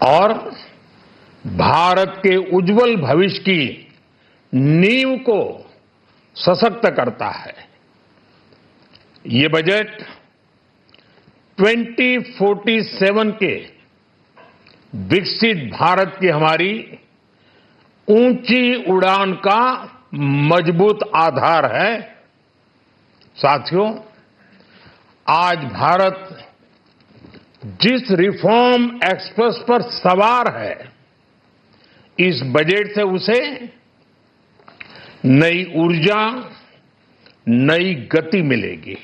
और भारत के उज्जवल भविष्य की नींव को सशक्त करता है। ये बजट 2047 के विकसित भारत की हमारी ऊंची उड़ान का मजबूत आधार है। साथियों, आज भारत जिस रिफॉर्म एक्सप्रेस पर सवार है, इस बजट से उसे नई ऊर्जा, नई गति मिलेगी।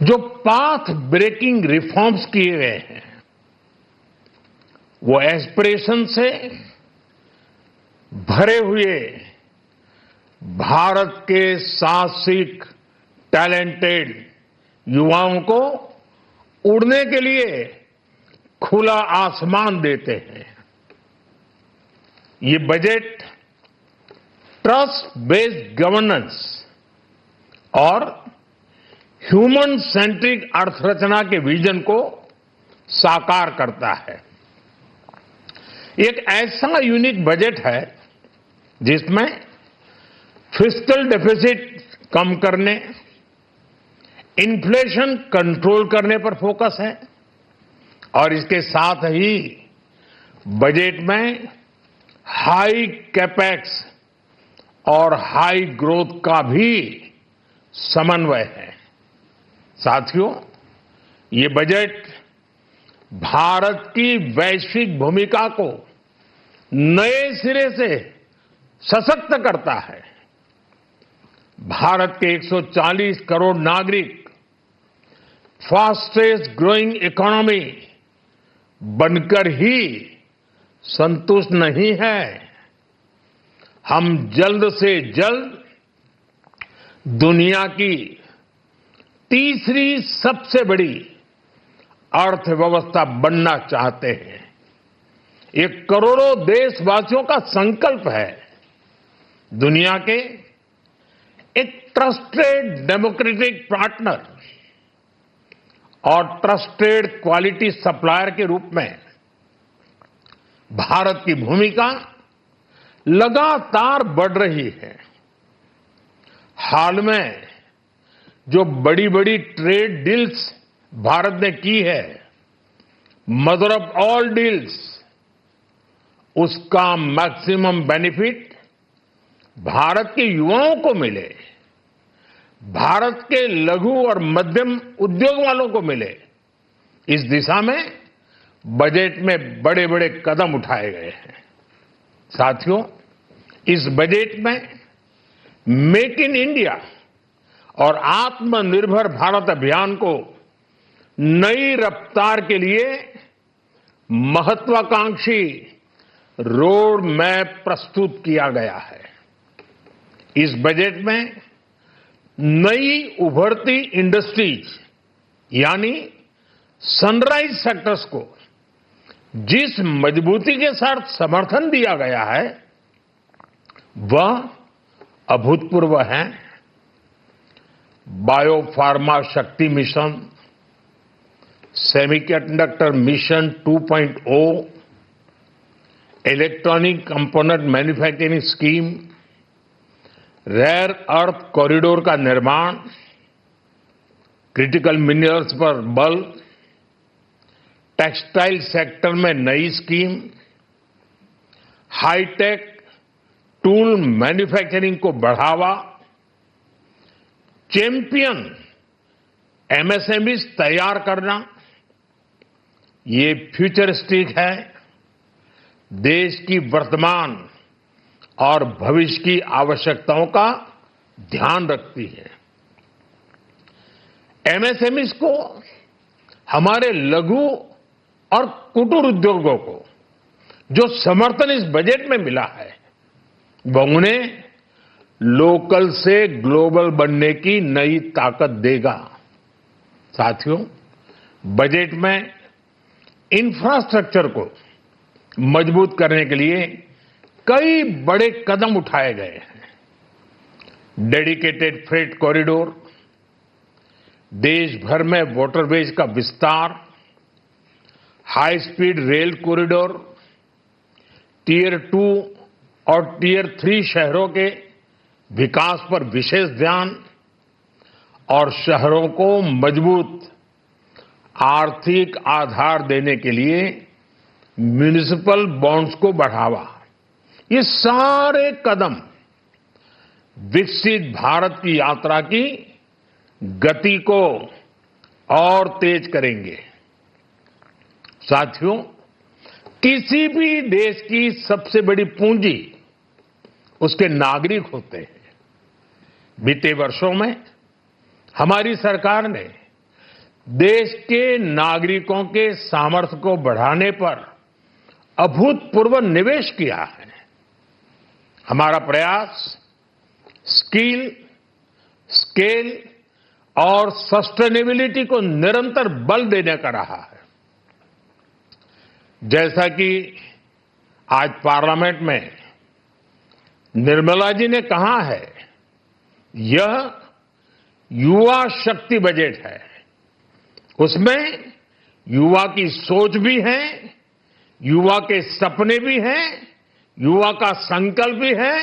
जो पाथ ब्रेकिंग रिफॉर्म्स किए गए हैं, वो एस्पिरेशन से भरे हुए भारत के साहसिक, टैलेंटेड युवाओं को उड़ने के लिए खुला आसमान देते हैं। ये बजट ट्रस्ट बेस्ड गवर्नेंस और ह्यूमन सेंट्रिक अर्थरचना के विजन को साकार करता है। एक ऐसा यूनिक बजट है जिसमें फिस्कल डेफिसिट कम करने, इन्फ्लेशन कंट्रोल करने पर फोकस है और इसके साथ ही बजट में हाई कैपेक्स और हाई ग्रोथ का भी समन्वय है। साथियों, ये बजट भारत की वैश्विक भूमिका को नए सिरे से सशक्त करता है। भारत के 140 करोड़ नागरिक फास्टेस्ट ग्रोइंग इकोनॉमी बनकर ही संतुष्ट नहीं है। हम जल्द से जल्द दुनिया की तीसरी सबसे बड़ी अर्थव्यवस्था बनना चाहते हैं। ये करोड़ों देशवासियों का संकल्प है। दुनिया के एक ट्रस्टेड डेमोक्रेटिक पार्टनर और ट्रस्टेड क्वालिटी सप्लायर के रूप में भारत की भूमिका लगातार बढ़ रही है। हाल में जो बड़ी बड़ी ट्रेड डील्स भारत ने की है, मदर ऑफ ऑल डील्स, उसका मैक्सिमम बेनिफिट भारत के युवाओं को मिले, भारत के लघु और मध्यम उद्योग वालों को मिले। इस दिशा में बजट में बड़े बड़े कदम उठाए गए हैं। साथियों, इस बजट में मेक इन इंडिया और आत्मनिर्भर भारत अभियान को नई रफ्तार के लिए महत्वाकांक्षी रोड मैप प्रस्तुत किया गया है। इस बजट में नई उभरती इंडस्ट्रीज यानी सनराइज सेक्टर्स को जिस मजबूती के साथ समर्थन दिया गया है, वह अभूतपूर्व है। Biopharma Shakti mission, semiconductor mission 2.0, electronic component manufacturing scheme, rare earth corridor का निर्माण, क्रिटिकल मिनरल्स पर बल, टेक्सटाइल सेक्टर में नई स्कीम, हाईटेक टूल मैन्युफैक्चरिंग को बढ़ावा, चैंपियन एमएसएमईज तैयार करना, ये फ्यूचरिस्टिक है, देश की वर्तमान और भविष्य की आवश्यकताओं का ध्यान रखती है। एमएसएमईज को, हमारे लघु और कुटीर उद्योगों को जो समर्थन इस बजट में मिला है, वह उन्हें लोकल से ग्लोबल बनने की नई ताकत देगा। साथियों, बजट में इंफ्रास्ट्रक्चर को मजबूत करने के लिए कई बड़े कदम उठाए गए हैं। डेडिकेटेड फ्रेट कॉरिडोर, देश भर में वाटरवेज का विस्तार, high speed rail corridor, tier 2 और टियर 3 शहरों के विकास पर विशेष ध्यान और शहरों को मजबूत आर्थिक आधार देने के लिए म्युनिसिपल बॉन्ड्स को बढ़ावा। ये सारे कदम विकसित भारत की यात्रा की गति को और तेज करेंगे। साथियों, किसी भी देश की सबसे बड़ी पूंजी उसके नागरिक होते हैं। बीते वर्षों में हमारी सरकार ने देश के नागरिकों के सामर्थ्य को बढ़ाने पर अभूतपूर्व निवेश किया है। हमारा प्रयास स्किल, स्केल और सस्टेनेबिलिटी को निरंतर बल देने का रहा है। जैसा कि आज पार्लियामेंट में निर्मला जी ने कहा है, यह युवा शक्ति बजट है। उसमें युवा की सोच भी है, युवा के सपने भी हैं, युवा का संकल्प भी है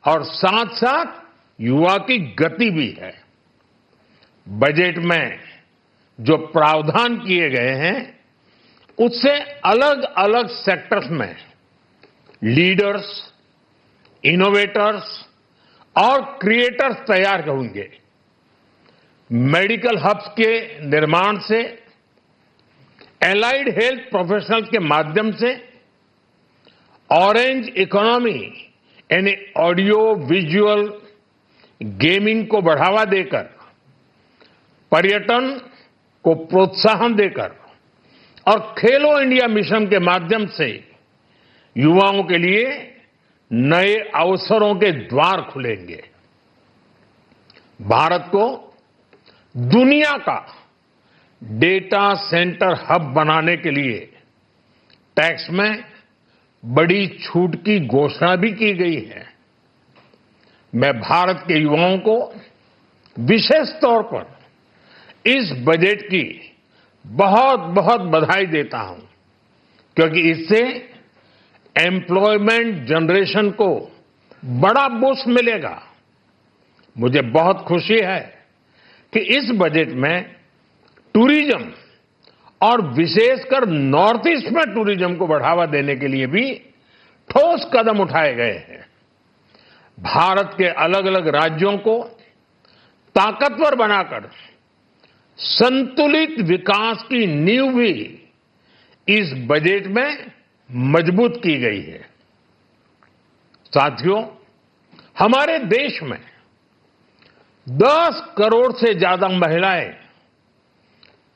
और साथ साथ युवा की गति भी है। बजट में जो प्रावधान किए गए हैं, उससे अलग अलग सेक्टर्स में लीडर्स, इनोवेटर्स और क्रिएटर्स तैयार होंगे। मेडिकल हब्स के निर्माण से, एलाइड हेल्थ प्रोफेशनल्स के माध्यम से, ऑरेंज इकोनॉमी यानी ऑडियो विजुअल गेमिंग को बढ़ावा देकर, पर्यटन को प्रोत्साहन देकर और खेलो इंडिया मिशन के माध्यम से युवाओं के लिए नए अवसरों के द्वार खुलेंगे। भारत को दुनिया का डेटा सेंटर हब बनाने के लिए टैक्स में बड़ी छूट की घोषणा भी की गई है। मैं भारत के युवाओं को विशेष तौर पर इस बजट की बहुत बहुत बधाई देता हूं, क्योंकि इससे एम्प्लॉयमेंट जनरेशन को बड़ा बूस्ट मिलेगा। मुझे बहुत खुशी है कि इस बजट में टूरिज्म और विशेषकर नॉर्थ ईस्ट में टूरिज्म को बढ़ावा देने के लिए भी ठोस कदम उठाए गए हैं। भारत के अलग अलग राज्यों को ताकतवर बनाकर संतुलित विकास की नींव भी इस बजट में मजबूत की गई है। साथियों, हमारे देश में 10 करोड़ से ज्यादा महिलाएं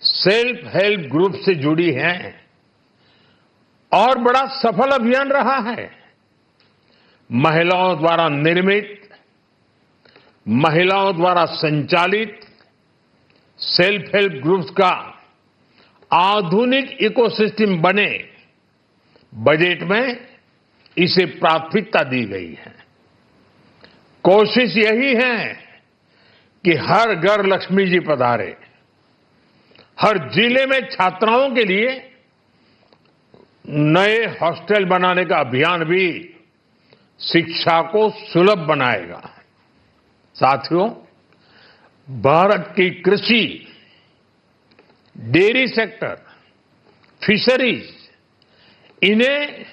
सेल्फ हेल्प ग्रुप से जुड़ी हैं और बड़ा सफल अभियान रहा है। महिलाओं द्वारा निर्मित, महिलाओं द्वारा संचालित सेल्फ हेल्प ग्रुप्स का आधुनिक इकोसिस्टम बने, बजट में इसे प्राथमिकता दी गई है। कोशिश यही है कि हर घर लक्ष्मी जी पधारे। हर जिले में छात्राओं के लिए नए हॉस्टल बनाने का अभियान भी शिक्षा को सुलभ बनाएगा। साथियों, भारत की कृषि, डेयरी सेक्टर, फिशरीज, इन्हें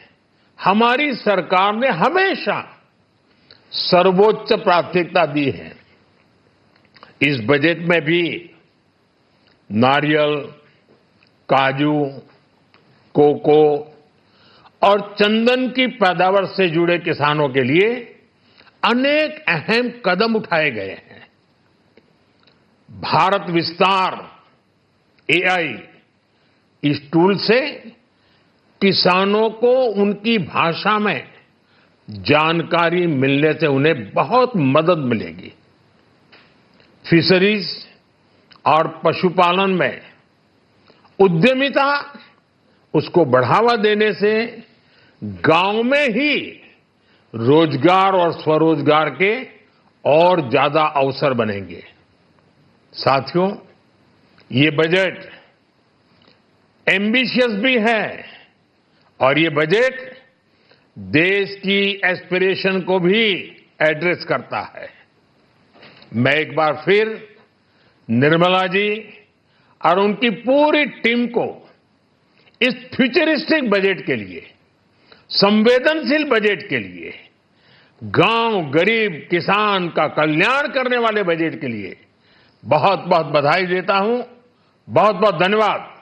हमारी सरकार ने हमेशा सर्वोच्च प्राथमिकता दी है। इस बजट में भी नारियल, काजू, कोको और चंदन की पैदावार से जुड़े किसानों के लिए अनेक अहम कदम उठाए गए हैं। भारत विस्तार एआई, इस टूल से किसानों को उनकी भाषा में जानकारी मिलने से उन्हें बहुत मदद मिलेगी। फिशरीज और पशुपालन में उद्यमिता, उसको बढ़ावा देने से गांव में ही रोजगार और स्वरोजगार के और ज्यादा अवसर बनेंगे। साथियों, ये बजट एम्बिशियस भी है और ये बजट देश की एस्पिरेशन को भी एड्रेस करता है। मैं एक बार फिर निर्मला जी और उनकी पूरी टीम को इस फ्यूचरिस्टिक बजट के लिए, संवेदनशील बजट के लिए, गांव, गरीब, किसान का कल्याण करने वाले बजट के लिए बहुत बहुत बधाई देता हूं। बहुत बहुत धन्यवाद।